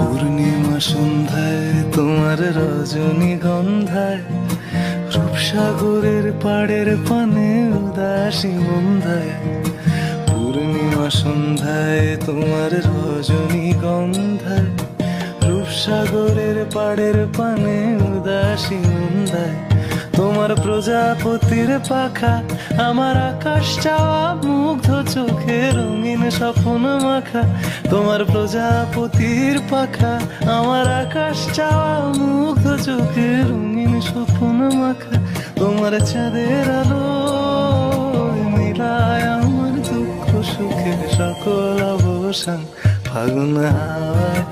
পূর্ণিমা সন্ধ্যায় তোমার রজনীগন্ধায় রূপসাগরের পাড়ের পানে উদাসী বন্ধায়। পূর্ণিমা সন্ধ্যায় তোমার রজনীগন্ধায় রূপসাগরের পাড়ের পানে উদাসী বন্ধায়। তোমার প্রজাপতির পাখা আমার আকাশ চাওয়া মুগ্ধ চোখে রঙিন স্বপ্ন মাখা। তোমার প্রজাপতির পাখা আমার আকাশ চাওয়া মুগ্ধ চোখে রঙিন স্বপ্ন মাখা। তোমার চাঁদের আলো মিলায় আমার দুঃখ সুখের সকল অবসান। ফাগুন হাওয়ায়